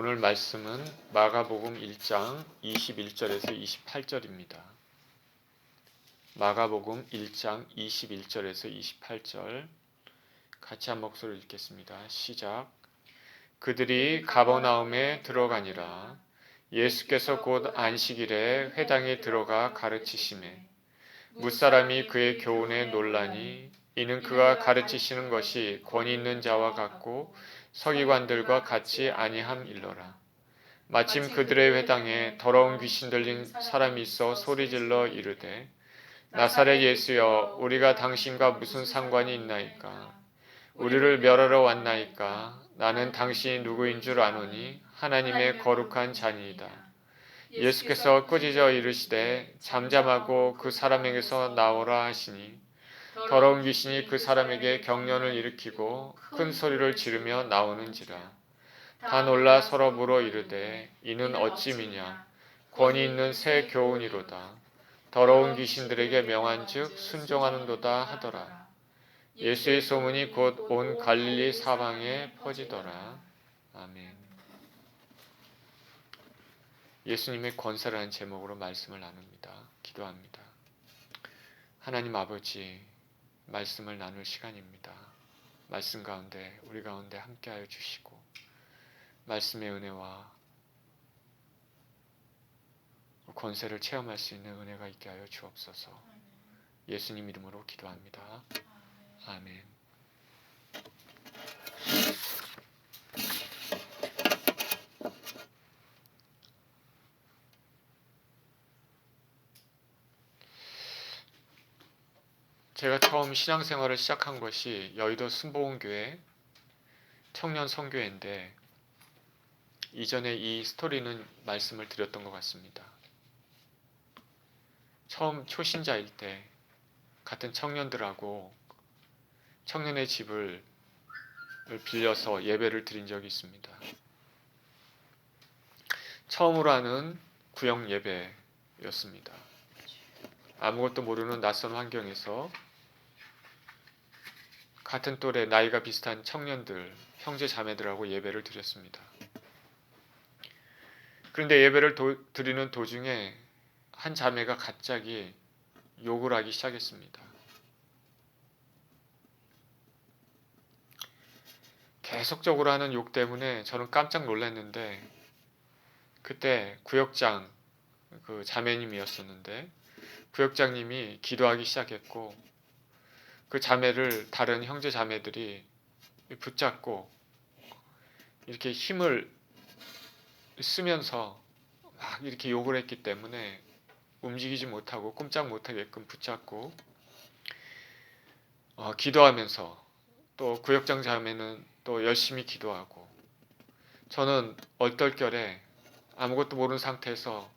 오늘 말씀은 마가복음 1장 21절에서 28절입니다. 마가복음 1장 21절에서 28절 같이 한 목소리로 읽겠습니다. 시작. 그들이 가버나움에 들어가니라. 예수께서 곧 안식일에 회당에 들어가 가르치시매 무사람이 그의 교훈에 놀라니 이는 그가 가르치시는 것이 권위 있는 자와 같고 서기관들과 같이 아니함일러라. 마침 그들의 회당에 더러운 귀신 들린 사람이 있어 소리질러 이르되 나사렛 예수여 우리가 당신과 무슨 상관이 있나이까. 우리를 멸하러 왔나이까. 나는 당신이 누구인 줄 아노니 하나님의 거룩한 자니이다. 예수께서 꾸짖어 이르시되 잠잠하고 그 사람에게서 나오라 하시니 더러운 귀신이 그 사람에게 경련을 일으키고 큰 소리를 지르며 나오는지라. 다 놀라 서로 물어 이르되 이는 어찌미냐. 권위 있는 새 교훈이로다. 더러운 귀신들에게 명한즉 순종하는도다 하더라. 예수의 소문이 곧 온 갈릴리 사방에 퍼지더라. 아멘. 예수님의 권세라는 제목으로 말씀을 나눕니다. 기도합니다. 하나님 아버지, 말씀을 나눌 시간입니다. 말씀 가운데 우리 가운데 함께하여 주시고 말씀의 은혜와 권세를 체험할 수 있는 은혜가 있게 하여 주옵소서. 예수님 이름으로 기도합니다. 아멘. 제가 처음 신앙생활을 시작한 것이 여의도 순복음교회 청년 선교회인데 이전에 이 스토리는 말씀을 드렸던 것 같습니다. 처음 초신자일 때 같은 청년들하고 청년의 집을 빌려서 예배를 드린 적이 있습니다. 처음으로 하는 구역 예배였습니다. 아무것도 모르는 낯선 환경에서 같은 또래 나이가 비슷한 청년들, 형제 자매들하고 예배를 드렸습니다. 그런데 예배를 드리는 도중에 한 자매가 갑자기 욕을 하기 시작했습니다. 계속적으로 하는 욕 때문에 저는 깜짝 놀랐는데 그때 구역장 그 자매님이었었는데 구역장님이 기도하기 시작했고 그 자매를 다른 형제 자매들이 붙잡고 이렇게 힘을 쓰면서 막 이렇게 욕을 했기 때문에 움직이지 못하고 꼼짝 못하게끔 붙잡고 기도하면서 또 구역장 자매는 또 열심히 기도하고 저는 얼떨결에 아무것도 모르는 상태에서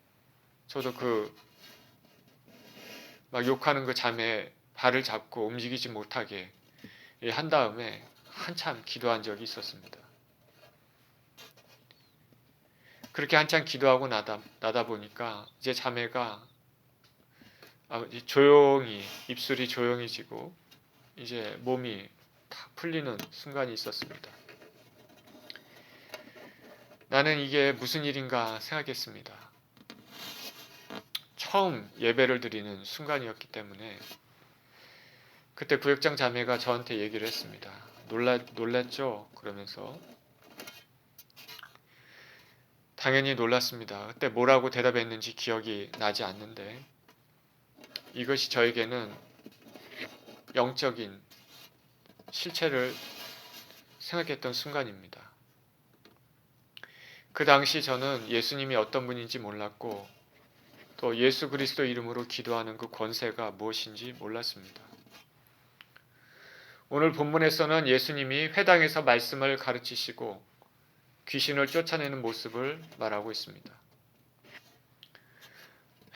저도 그 막 욕하는 그 자매 발을 잡고 움직이지 못하게 한 다음에 한참 기도한 적이 있었습니다. 그렇게 한참 기도하고 나다 보니까 이제 자매가 조용히 입술이 조용해지고 이제 몸이 다 풀리는 순간이 있었습니다. 나는 이게 무슨 일인가 생각했습니다. 처음 예배를 드리는 순간이었기 때문에 그때 구역장 자매가 저한테 얘기를 했습니다. 놀랐죠? 그러면서 당연히 놀랐습니다. 그때 뭐라고 대답했는지 기억이 나지 않는데 이것이 저에게는 영적인 실체를 생각했던 순간입니다. 그 당시 저는 예수님이 어떤 분인지 몰랐고 또 예수 그리스도 이름으로 기도하는 그 권세가 무엇인지 몰랐습니다. 오늘 본문에서는 예수님이 회당에서 말씀을 가르치시고 귀신을 쫓아내는 모습을 말하고 있습니다.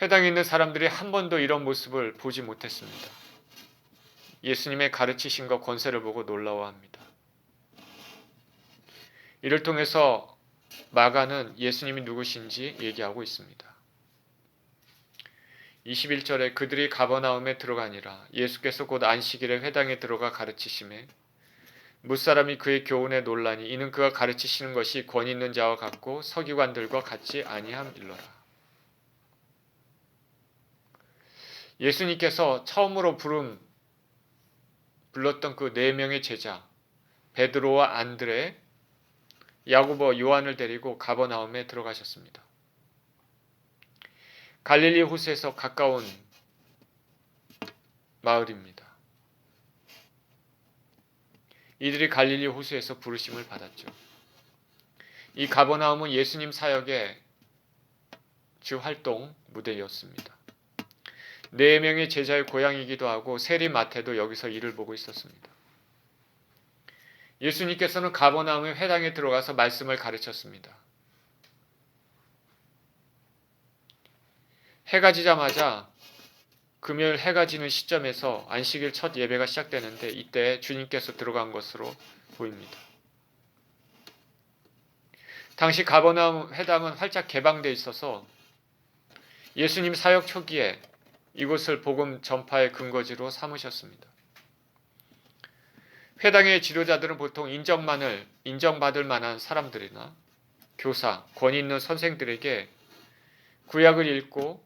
회당에 있는 사람들이 한 번도 이런 모습을 보지 못했습니다. 예수님의 가르치심과 권세를 보고 놀라워합니다. 이를 통해서 마가는 예수님이 누구신지 얘기하고 있습니다. 21절에 그들이 가버나움에 들어가니라. 예수께서 곧 안식일에 회당에 들어가 가르치시매 무사람이 그의 교훈에 놀라니 이는 그가 가르치시는 것이 권위 있는 자와 같고 서기관들과 같지 아니함일러라. 예수님께서 처음으로 불렀던 그 네 명의 제자 베드로와 안드레, 야고보, 요한을 데리고 가버나움에 들어가셨습니다. 갈릴리 호수에서 가까운 마을입니다. 이들이 갈릴리 호수에서 부르심을 받았죠. 이 가버나움은 예수님 사역의 주 활동 무대였습니다. 네 명의 제자의 고향이기도 하고 세리 마태도 여기서 일을 보고 있었습니다. 예수님께서는 가버나움의 회당에 들어가서 말씀을 가르쳤습니다. 해가 지자마자 금요일 해가 지는 시점에서 안식일 첫 예배가 시작되는데 이때 주님께서 들어간 것으로 보입니다. 당시 가버나움 회당은 활짝 개방되어 있어서 예수님 사역 초기에 이곳을 복음 전파의 근거지로 삼으셨습니다. 회당의 지도자들은 보통 인정받을 만한 사람들이나 교사, 권위 있는 선생들에게 구약을 읽고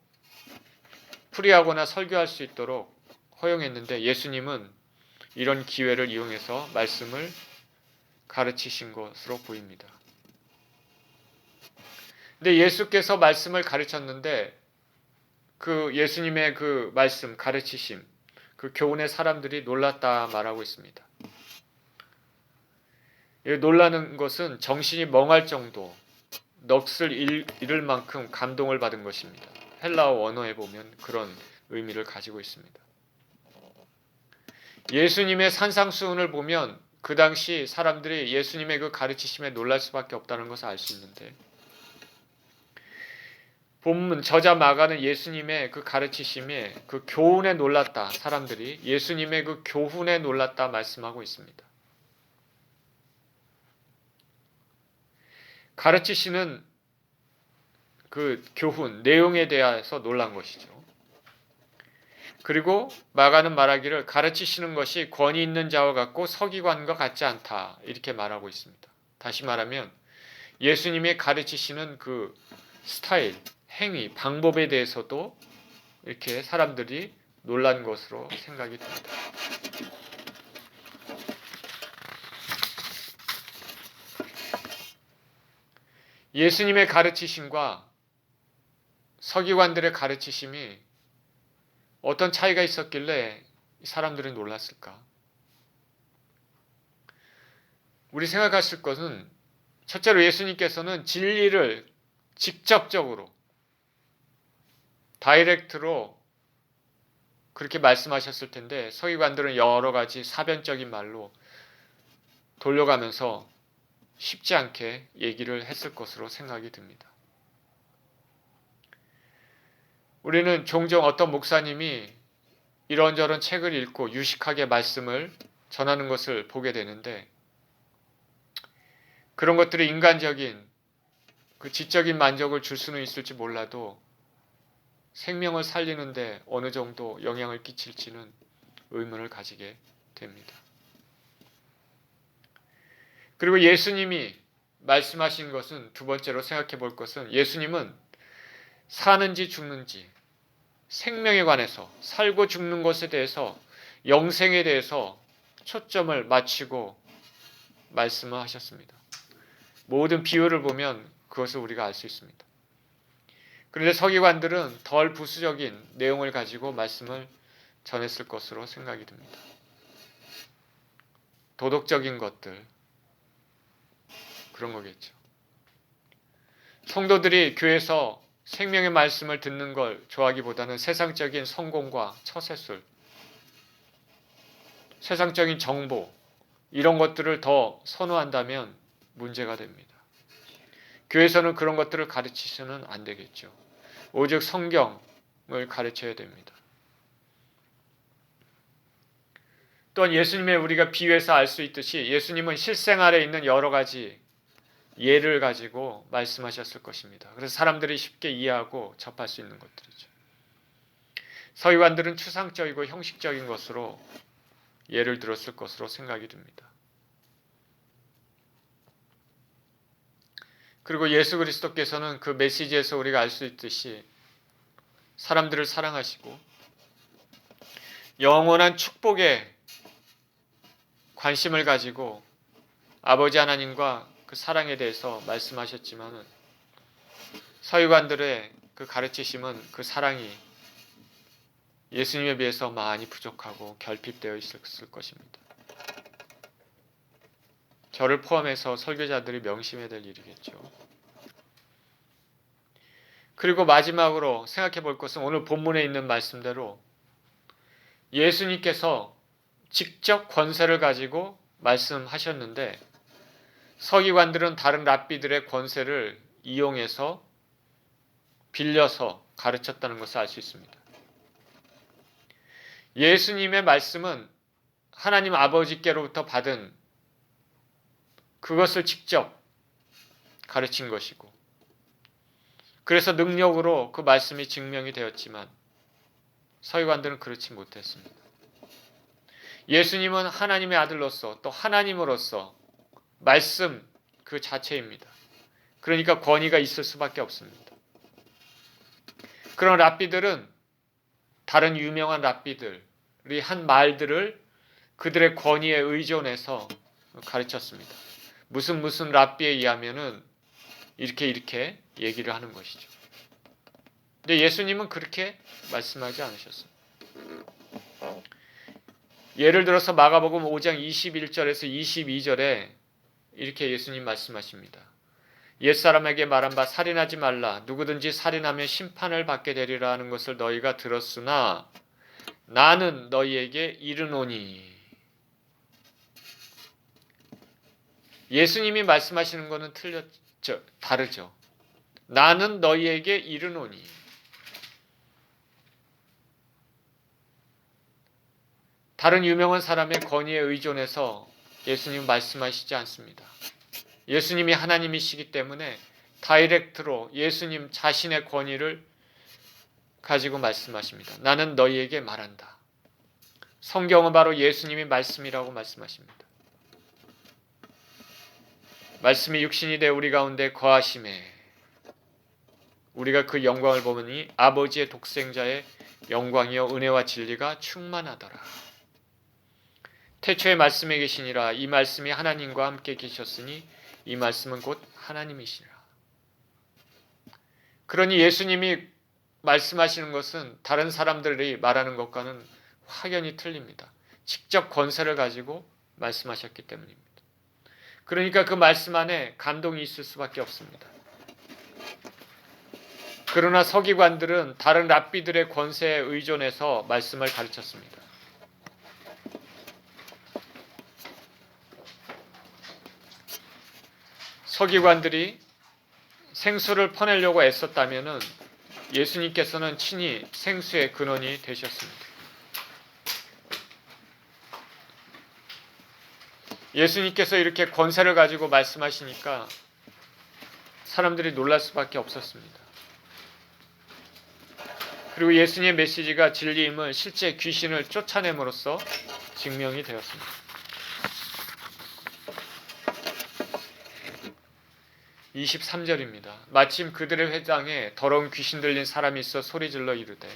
풀이하거나 설교할 수 있도록 허용했는데 예수님은 이런 기회를 이용해서 말씀을 가르치신 것으로 보입니다. 근데 예수께서 말씀을 가르쳤는데 그 예수님의 그 말씀, 가르치심, 그 교훈에 사람들이 놀랐다 말하고 있습니다. 놀라는 것은 정신이 멍할 정도, 넋을 잃을 만큼 감동을 받은 것입니다. 헬라어 원어에 보면 그런 의미를 가지고 있습니다. 예수님의 산상수훈을 보면 그 당시 사람들이 예수님의 그 가르치심에 놀랄 수밖에 없다는 것을 알 수 있는데 본문 저자 마가는 예수님의 그 가르치심에 그 교훈에 놀랐다. 사람들이 예수님의 그 교훈에 놀랐다 말씀하고 있습니다. 가르치시는 그 교훈, 내용에 대해서 놀란 것이죠. 그리고 마가는 말하기를 가르치시는 것이 권위 있는 자와 같고 서기관과 같지 않다. 이렇게 말하고 있습니다. 다시 말하면 예수님의 가르치시는 그 스타일, 행위, 방법에 대해서도 이렇게 사람들이 놀란 것으로 생각이 됩니다. 예수님의 가르치심과 서기관들의 가르치심이 어떤 차이가 있었길래 사람들이 놀랐을까? 우리 생각하실 것은 첫째로 예수님께서는 진리를 직접적으로 다이렉트로 그렇게 말씀하셨을 텐데 서기관들은 여러 가지 사변적인 말로 돌려가면서 쉽지 않게 얘기를 했을 것으로 생각이 듭니다. 우리는 종종 어떤 목사님이 이런저런 책을 읽고 유식하게 말씀을 전하는 것을 보게 되는데 그런 것들이 인간적인 그 지적인 만족을 줄 수는 있을지 몰라도 생명을 살리는데 어느 정도 영향을 끼칠지는 의문을 가지게 됩니다. 그리고 예수님이 말씀하신 것은 두 번째로 생각해 볼 것은 예수님은 사는지 죽는지 생명에 관해서 살고 죽는 것에 대해서 영생에 대해서 초점을 맞추고 말씀을 하셨습니다. 모든 비유를 보면 그것을 우리가 알 수 있습니다. 그런데 서기관들은 덜 부수적인 내용을 가지고 말씀을 전했을 것으로 생각이 듭니다. 도덕적인 것들 그런 거겠죠. 성도들이 교회에서 생명의 말씀을 듣는 걸 좋아하기보다는 세상적인 성공과 처세술, 세상적인 정보 이런 것들을 더 선호한다면 문제가 됩니다. 교회에서는 그런 것들을 가르치서는 안 되겠죠. 오직 성경을 가르쳐야 됩니다. 또한 예수님의 우리가 비유해서 알 수 있듯이 예수님은 실생활에 있는 여러 가지 예를 가지고 말씀하셨을 것입니다. 그래서 사람들이 쉽게 이해하고 접할 수 있는 것들이죠. 서기관들은 추상적이고 형식적인 것으로 예를 들었을 것으로 생각이 듭니다. 그리고 예수 그리스도께서는 그 메시지에서 우리가 알 수 있듯이 사람들을 사랑하시고 영원한 축복에 관심을 가지고 아버지 하나님과 그 사랑에 대해서 말씀하셨지만 서기관들의 그 가르치심은 그 사랑이 예수님에 비해서 많이 부족하고 결핍되어 있었을 것입니다. 저를 포함해서 설교자들이 명심해야 될 일이겠죠. 그리고 마지막으로 생각해 볼 것은 오늘 본문에 있는 말씀대로 예수님께서 직접 권세를 가지고 말씀하셨는데 서기관들은 다른 랍비들의 권세를 이용해서 빌려서 가르쳤다는 것을 알 수 있습니다. 예수님의 말씀은 하나님 아버지께로부터 받은 그것을 직접 가르친 것이고 그래서 능력으로 그 말씀이 증명이 되었지만 서기관들은 그렇지 못했습니다. 예수님은 하나님의 아들로서 또 하나님으로서 말씀 그 자체입니다. 그러니까 권위가 있을 수밖에 없습니다. 그런 랍비들은 다른 유명한 랍비들이 한 말들을 그들의 권위에 의존해서 가르쳤습니다. 무슨 랍비에 의하면은 이렇게 얘기를 하는 것이죠. 근데 예수님은 그렇게 말씀하지 않으셨어요. 예를 들어서 마가복음 5장 21절에서 22절에 이렇게 예수님 말씀하십니다. 옛사람에게 말한 바 살인하지 말라. 누구든지 살인하면 심판을 받게 되리라 하는 것을 너희가 들었으나 나는 너희에게 이르노니. 예수님이 말씀하시는 것은 다르죠. 나는 너희에게 이르노니. 다른 유명한 사람의 권위에 의존해서 예수님 말씀하시지 않습니다. 예수님이 하나님이시기 때문에 다이렉트로 예수님 자신의 권위를 가지고 말씀하십니다. 나는 너희에게 말한다. 성경은 바로 예수님이 말씀이라고 말씀하십니다. 말씀이 육신이 되어 우리 가운데 거하심에 우리가 그 영광을 보니 아버지의 독생자의 영광이요 은혜와 진리가 충만하더라. 태초에 말씀에 계시니라. 이 말씀이 하나님과 함께 계셨으니 이 말씀은 곧 하나님이시라. 그러니 예수님이 말씀하시는 것은 다른 사람들이 말하는 것과는 확연히 틀립니다. 직접 권세를 가지고 말씀하셨기 때문입니다. 그러니까 그 말씀 안에 감동이 있을 수밖에 없습니다. 그러나 서기관들은 다른 랍비들의 권세에 의존해서 말씀을 가르쳤습니다. 서기관들이 생수를 퍼내려고 애썼다면 예수님께서는 친히 생수의 근원이 되셨습니다. 예수님께서 이렇게 권세를 가지고 말씀하시니까 사람들이 놀랄 수밖에 없었습니다. 그리고 예수님의 메시지가 진리임을 실제 귀신을 쫓아냄으로써 증명이 되었습니다. 23절입니다. 마침 그들의 회당에 더러운 귀신 들린 사람이 있어 소리질러 이르되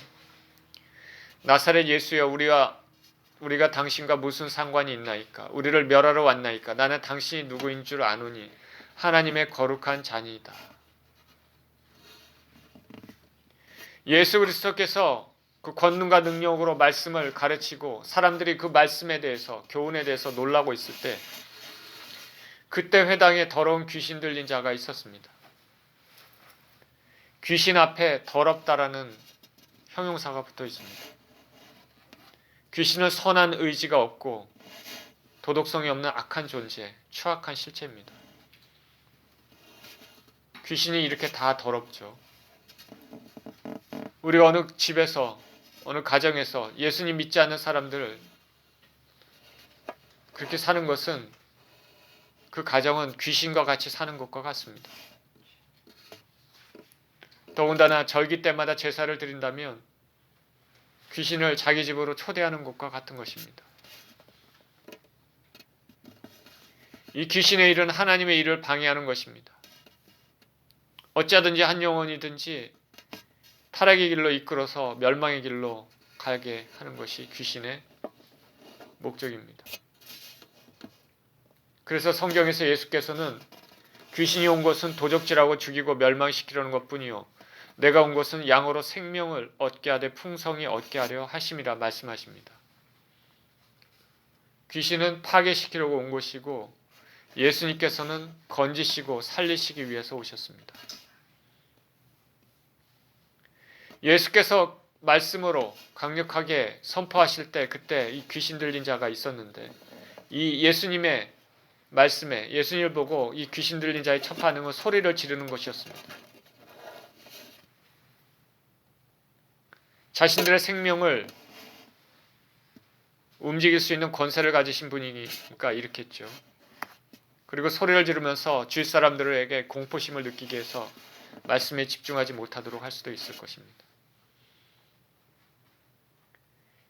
나사렛 예수여 우리가 당신과 무슨 상관이 있나이까? 우리를 멸하러 왔나이까? 나는 당신이 누구인 줄 아노니 하나님의 거룩한 자니이다. 예수 그리스도께서 그 권능과 능력으로 말씀을 가르치고 사람들이 그 말씀에 대해서 교훈에 대해서 놀라고 있을 때 그때 회당에 더러운 귀신 들린 자가 있었습니다. 귀신 앞에 더럽다라는 형용사가 붙어 있습니다. 귀신은 선한 의지가 없고 도덕성이 없는 악한 존재, 추악한 실체입니다. 귀신이 이렇게 다 더럽죠. 우리가 어느 집에서, 어느 가정에서 예수님 믿지 않는 사람들을 그렇게 사는 것은 그 가정은 귀신과 같이 사는 것과 같습니다. 더군다나 절기 때마다 제사를 드린다면 귀신을 자기 집으로 초대하는 것과 같은 것입니다. 이 귀신의 일은 하나님의 일을 방해하는 것입니다. 어찌하든지 한 영혼이든지 타락의 길로 이끌어서 멸망의 길로 가게 하는 것이 귀신의 목적입니다. 그래서 성경에서 예수께서는 귀신이 온 것은 도적질하고 죽이고 멸망시키려는 것뿐이요 내가 온 것은 양으로 생명을 얻게 하되 풍성히 얻게 하려 하심이라 말씀하십니다. 귀신은 파괴시키려고 온 것이고 예수님께서는 건지시고 살리시기 위해서 오셨습니다. 예수께서 말씀으로 강력하게 선포하실 때 그때 이 귀신 들린 자가 있었는데 이 예수님의 말씀에 예수님을 보고 이 귀신 들린 자의 첫 반응은 소리를 지르는 것이었습니다. 자신들의 생명을 움직일 수 있는 권세를 가지신 분이니까 이렇게 했죠. 그리고 소리를 지르면서 주위 사람들에게 공포심을 느끼게 해서 말씀에 집중하지 못하도록 할 수도 있을 것입니다.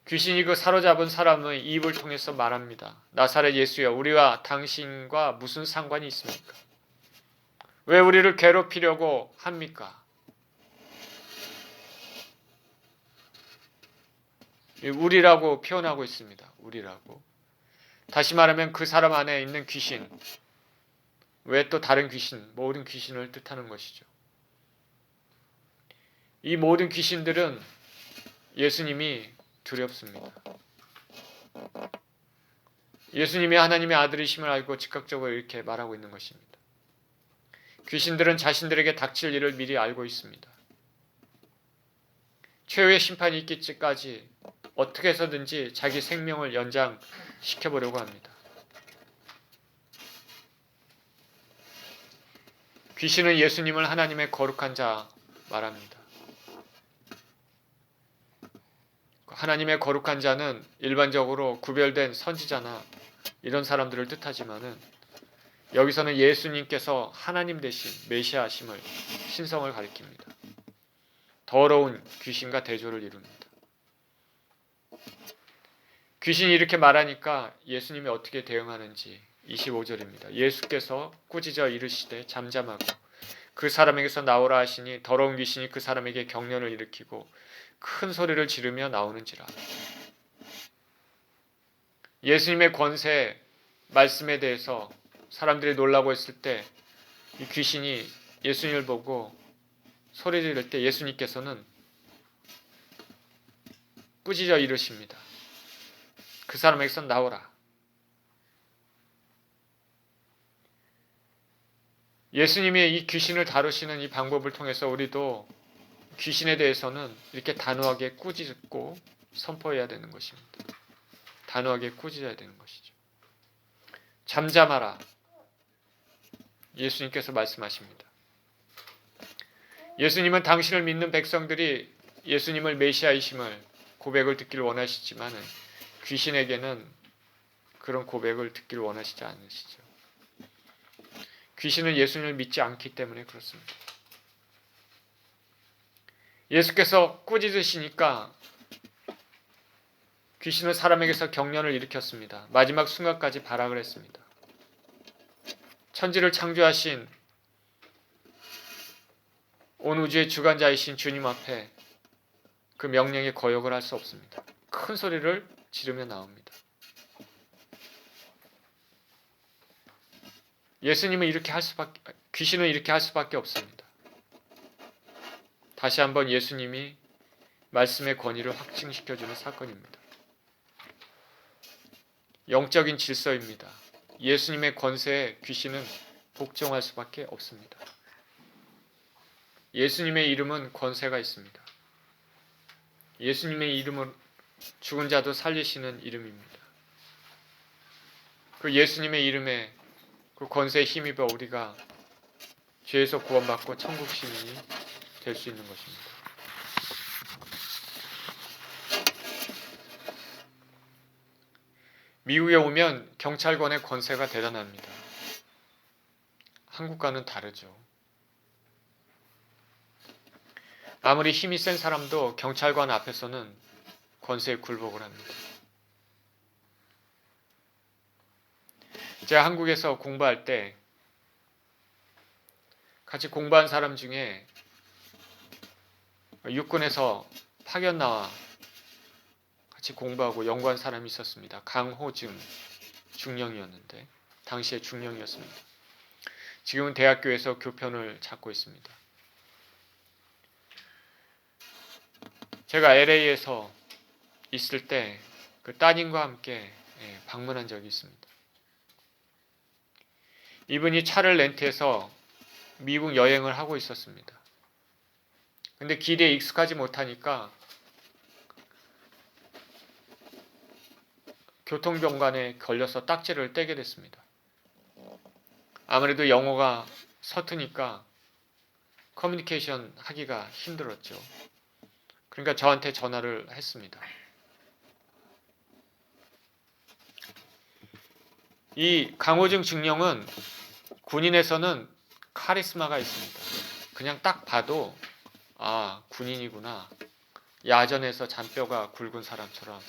귀신이 그 사로잡은 사람의 입을 통해서 말합니다. 나사렛 예수여, 우리와 당신과 무슨 상관이 있습니까? 왜 우리를 괴롭히려고 합니까? 우리라고 표현하고 있습니다. 우리라고. 다시 말하면 그 사람 안에 있는 귀신, 왜 또 다른 귀신, 모든 귀신을 뜻하는 것이죠. 이 모든 귀신들은 예수님이 두렵습니다. 예수님이 하나님의 아들이심을 알고 즉각적으로 이렇게 말하고 있는 것입니다. 귀신들은 자신들에게 닥칠 일을 미리 알고 있습니다. 최후의 심판이 있기까지 어떻게 해서든지 자기 생명을 연장시켜보려고 합니다. 귀신은 예수님을 하나님의 거룩한 자 말합니다. 하나님의 거룩한 자는 일반적으로 구별된 선지자나 이런 사람들을 뜻하지만은 여기서는 예수님께서 하나님 대신 메시아심을 신성을 가리킵니다. 더러운 귀신과 대조를 이룹니다. 귀신이 이렇게 말하니까 예수님이 어떻게 대응하는지 25절입니다. 예수께서 꾸짖어 이르시되 잠잠하고 그 사람에게서 나오라 하시니 더러운 귀신이 그 사람에게 경련을 일으키고 큰 소리를 지르며 나오는지라. 예수님의 권세 말씀에 대해서 사람들이 놀라고 했을 때 이 귀신이 예수님을 보고 소리 지를 때 예수님께서는 꾸짖어 이르십니다. 그 사람에게서 나오라. 예수님이 이 귀신을 다루시는 이 방법을 통해서 우리도 귀신에 대해서는 이렇게 단호하게 꾸짖고 선포해야 되는 것입니다. 단호하게 꾸짖어야 되는 것이죠. 잠잠하라. 예수님께서 말씀하십니다. 예수님은 당신을 믿는 백성들이 예수님을 메시아이심을 고백을 듣기를 원하시지만 귀신에게는 그런 고백을 듣기를 원하시지 않으시죠. 귀신은 예수님을 믿지 않기 때문에 그렇습니다. 예수께서 꾸짖으시니까 귀신은 사람에게서 경련을 일으켰습니다. 마지막 순간까지 발악을 했습니다. 천지를 창조하신 온 우주의 주관자이신 주님 앞에 그 명령에 거역을 할 수 없습니다. 큰 소리를 지르며 나옵니다. 예수님은 귀신은 이렇게 할 수밖에 없습니다. 다시 한번 예수님이 말씀의 권위를 확증시켜주는 사건입니다. 영적인 질서입니다. 예수님의 권세에 귀신은 복종할 수밖에 없습니다. 예수님의 이름은 권세가 있습니다. 예수님의 이름은 죽은 자도 살리시는 이름입니다. 그 예수님의 이름에 그 권세에 힘입어 우리가 죄에서 구원받고 천국 시민이 될 수 있는 것입니다. 미국에 오면 경찰관의 권세가 대단합니다. 한국과는 다르죠. 아무리 힘이 센 사람도 경찰관 앞에서는 권세에 굴복을 합니다. 제가 한국에서 공부할 때 같이 공부한 사람 중에 육군에서 파견 나와 같이 공부하고 연구한 사람이 있었습니다. 강호증 중령이었는데 당시에 중령이었습니다. 지금은 대학교에서 교편을 찾고 있습니다. 제가 LA에서 있을 때 그 따님과 함께 방문한 적이 있습니다. 이분이 차를 렌트해서 미국 여행을 하고 있었습니다. 근데 길에 익숙하지 못하니까 교통병간에 걸려서 딱지를 떼게 됐습니다. 아무래도 영어가 서투니까 커뮤니케이션 하기가 힘들었죠. 그러니까 저한테 전화를 했습니다. 이 강호증 증령은 군인에서는 카리스마가 있습니다. 그냥 딱 봐도 아, 군인이구나. 야전에서 잔뼈가 굵은 사람처럼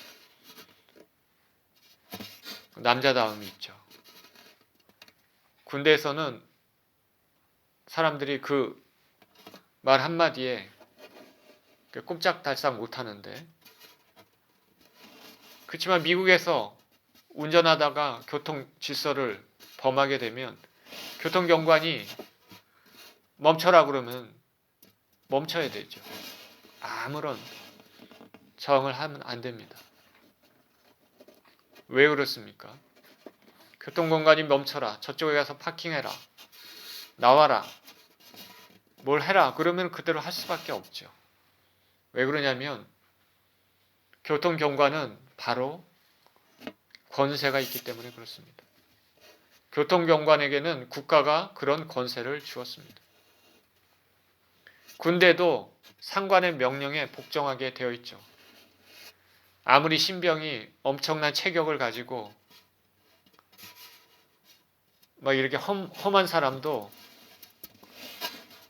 남자다움이 있죠. 군대에서는 사람들이 그 말 한마디에 꼼짝달싹 못하는데, 그렇지만 미국에서 운전하다가 교통 질서를 범하게 되면 교통경관이 멈춰라 그러면 멈춰야 되죠. 아무런 저항을 하면 안 됩니다. 왜 그렇습니까? 교통경관이 멈춰라, 저쪽에 가서 파킹해라, 나와라, 뭘 해라 그러면 그대로 할 수밖에 없죠. 왜 그러냐면 교통경관은 바로 권세가 있기 때문에 그렇습니다. 교통경관에게는 국가가 그런 권세를 주었습니다. 군대도 상관의 명령에 복종하게 되어 있죠. 아무리 신병이 엄청난 체격을 가지고 막 이렇게 험한 사람도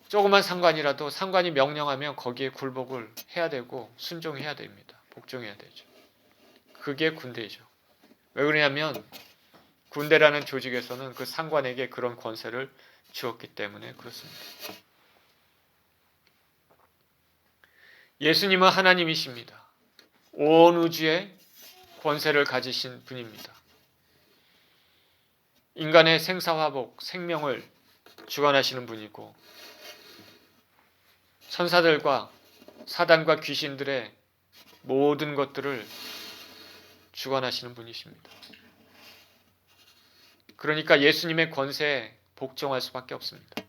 조그만 상관이라도 상관이 명령하면 거기에 굴복을 해야 되고 순종해야 됩니다. 복종해야 되죠. 그게 군대죠. 왜 그러냐면 군대라는 조직에서는 그 상관에게 그런 권세를 주었기 때문에 그렇습니다. 예수님은 하나님이십니다. 온 우주에 권세를 가지신 분입니다. 인간의 생사화복, 생명을 주관하시는 분이고 천사들과 사단과 귀신들의 모든 것들을 주관하시는 분이십니다. 그러니까 예수님의 권세에 복종할 수밖에 없습니다.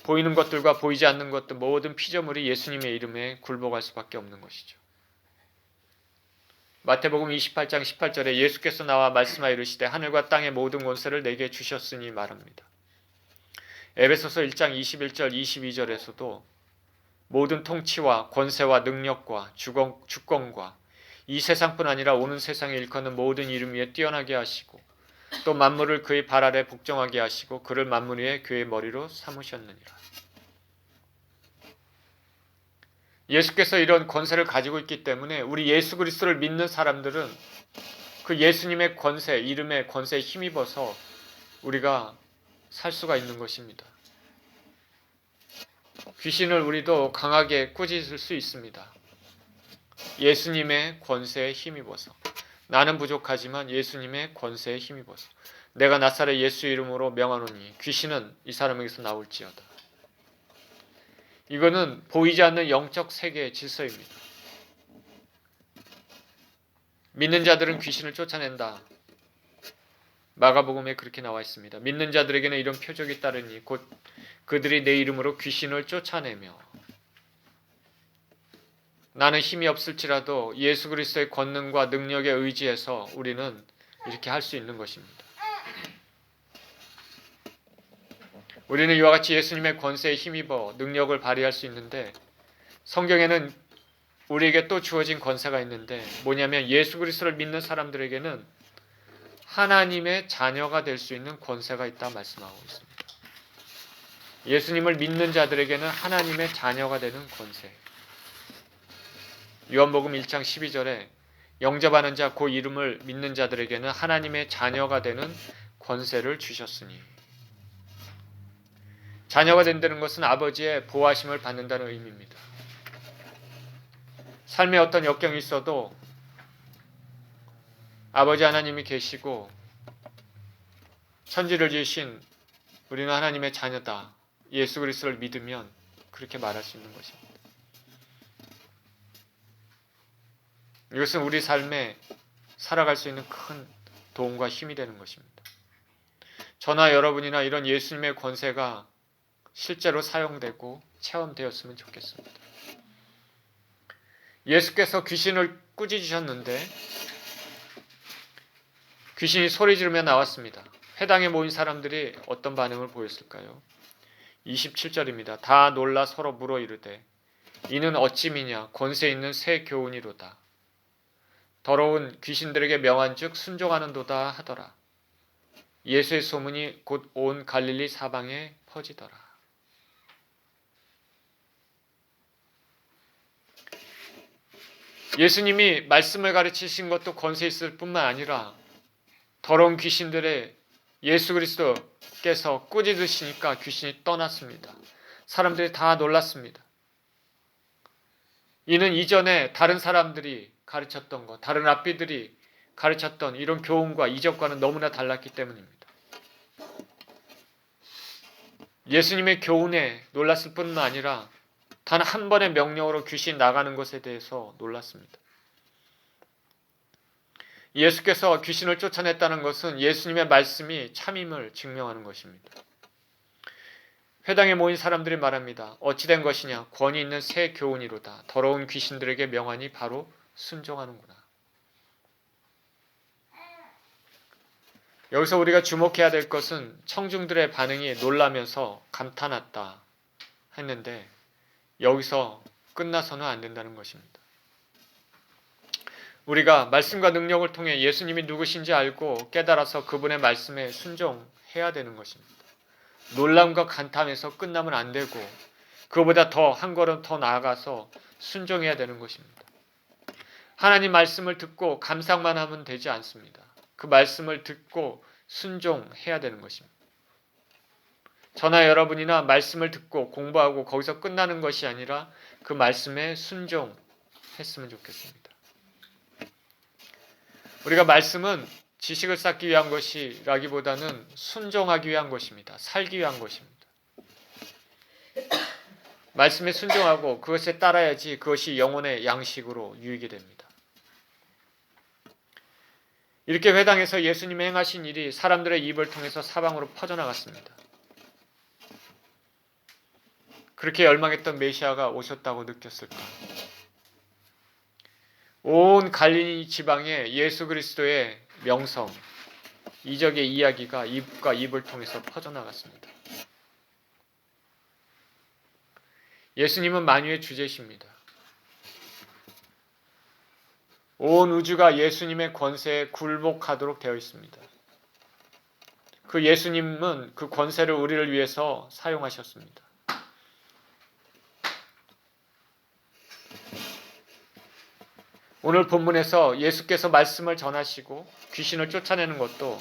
보이는 것들과 보이지 않는 것들 모든 피조물이 예수님의 이름에 굴복할 수밖에 없는 것이죠. 마태복음 28장 18절에 예수께서 나와 말씀하여 이르시되 하늘과 땅의 모든 권세를 내게 주셨으니 말합니다. 에베소서 1장 21절 22절에서도 모든 통치와 권세와 능력과 주권과 이 세상뿐 아니라 오는 세상에 일컫는 모든 이름 위에 뛰어나게 하시고 또 만물을 그의 발 아래 복종하게 하시고 그를 만물 위에 그의 머리로 삼으셨느니라. 예수께서 이런 권세를 가지고 있기 때문에 우리 예수 그리스도를 믿는 사람들은 그 예수님의 권세, 이름의 권세에 힘입어서 우리가 살 수가 있는 것입니다. 귀신을 우리도 강하게 꾸짖을 수 있습니다. 예수님의 권세에 힘입어서. 나는 부족하지만 예수님의 권세에 힘입어서. 내가 나사렛 예수 이름으로 명하노니 귀신은 이 사람에게서 나올지어다. 이거는 보이지 않는 영적 세계의 질서입니다. 믿는 자들은 귀신을 쫓아낸다. 마가복음에 그렇게 나와 있습니다. 믿는 자들에게는 이런 표적이 따르니 곧 그들이 내 이름으로 귀신을 쫓아내며. 나는 힘이 없을지라도 예수 그리스도의 권능과 능력에 의지해서 우리는 이렇게 할 수 있는 것입니다. 우리는 이와 같이 예수님의 권세에 힘입어 능력을 발휘할 수 있는데 성경에는 우리에게 또 주어진 권세가 있는데 뭐냐면 예수 그리스도를 믿는 사람들에게는 하나님의 자녀가 될 수 있는 권세가 있다 말씀하고 있습니다. 예수님을 믿는 자들에게는 하나님의 자녀가 되는 권세. 요한복음 1장 12절에 영접하는 자 그 이름을 믿는 자들에게는 하나님의 자녀가 되는 권세를 주셨으니. 자녀가 된다는 것은 아버지의 보호하심을 받는다는 의미입니다. 삶에 어떤 역경이 있어도 아버지 하나님이 계시고 천지를 지으신 우리는 하나님의 자녀다. 예수 그리스도를 믿으면 그렇게 말할 수 있는 것입니다. 이것은 우리 삶에 살아갈 수 있는 큰 도움과 힘이 되는 것입니다. 저나 여러분이나 이런 예수님의 권세가 실제로 사용되고 체험되었으면 좋겠습니다. 예수께서 귀신을 꾸짖으셨는데 귀신이 소리 지르며 나왔습니다. 회당에 모인 사람들이 어떤 반응을 보였을까요? 27절입니다. 다 놀라 서로 물어 이르되 이는 어찌 미냐 권세 있는 새 교훈이로다. 더러운 귀신들에게 명한즉 순종하는도다 하더라. 예수의 소문이 곧 온 갈릴리 사방에 퍼지더라. 예수님이 말씀을 가르치신 것도 권세 있을 뿐만 아니라 더러운 귀신들의 예수 그리스도께서 꾸짖으시니까 귀신이 떠났습니다. 사람들이 다 놀랐습니다. 이는 이전에 다른 사람들이 가르쳤던 것, 다른 랍비들이 가르쳤던 이런 교훈과 이적과는 너무나 달랐기 때문입니다. 예수님의 교훈에 놀랐을 뿐만 아니라 단 한 번의 명령으로 귀신 나가는 것에 대해서 놀랐습니다. 예수께서 귀신을 쫓아냈다는 것은 예수님의 말씀이 참임을 증명하는 것입니다. 회당에 모인 사람들이 말합니다. 어찌된 것이냐? 권위 있는 새 교훈이로다. 더러운 귀신들에게 명하니 바로 순종하는구나. 여기서 우리가 주목해야 될 것은 청중들의 반응이 놀라면서 감탄했다 했는데 여기서 끝나서는 안 된다는 것입니다. 우리가 말씀과 능력을 통해 예수님이 누구신지 알고 깨달아서 그분의 말씀에 순종해야 되는 것입니다. 놀람과 감탄에서 끝나면 안 되고 그보다 더 한 걸음 더 나아가서 순종해야 되는 것입니다. 하나님 말씀을 듣고 감상만 하면 되지 않습니다. 그 말씀을 듣고 순종해야 되는 것입니다. 저나 여러분이나 말씀을 듣고 공부하고 거기서 끝나는 것이 아니라 그 말씀에 순종했으면 좋겠습니다. 우리가 말씀은 지식을 쌓기 위한 것이라기보다는 순종하기 위한 것입니다. 살기 위한 것입니다. 말씀에 순종하고 그것에 따라야지 그것이 영혼의 양식으로 유익이 됩니다. 이렇게 회당에서 예수님이 행하신 일이 사람들의 입을 통해서 사방으로 퍼져나갔습니다. 그렇게 열망했던 메시아가 오셨다고 느꼈을까? 온 갈릴리 지방에 예수 그리스도의 명성, 이적의 이야기가 입과 입을 통해서 퍼져나갔습니다. 예수님은 만유의 주제십니다. 온 우주가 예수님의 권세에 굴복하도록 되어 있습니다. 그 예수님은 그 권세를 우리를 위해서 사용하셨습니다. 오늘 본문에서 예수께서 말씀을 전하시고 귀신을 쫓아내는 것도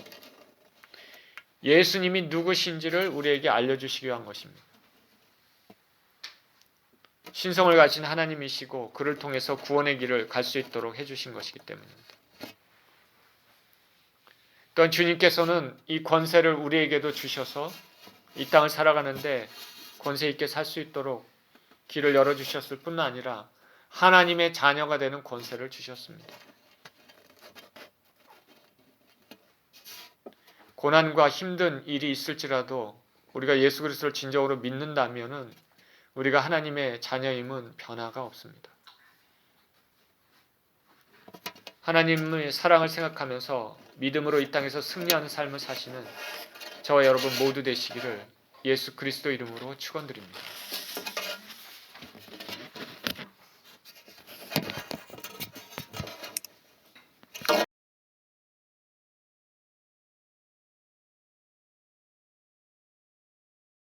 예수님이 누구신지를 우리에게 알려주시기 위한 것입니다. 신성을 가진 하나님이시고 그를 통해서 구원의 길을 갈 수 있도록 해주신 것이기 때문입니다. 또한 주님께서는 이 권세를 우리에게도 주셔서 이 땅을 살아가는데 권세 있게 살 수 있도록 길을 열어주셨을 뿐만 아니라 하나님의 자녀가 되는 권세를 주셨습니다. 고난과 힘든 일이 있을지라도 우리가 예수 그리스도를 진정으로 믿는다면은 우리가 하나님의 자녀임은 변화가 없습니다. 하나님의 사랑을 생각하면서 믿음으로 이 땅에서 승리하는 삶을 사시는 저와 여러분 모두 되시기를 예수 그리스도 이름으로 축원드립니다.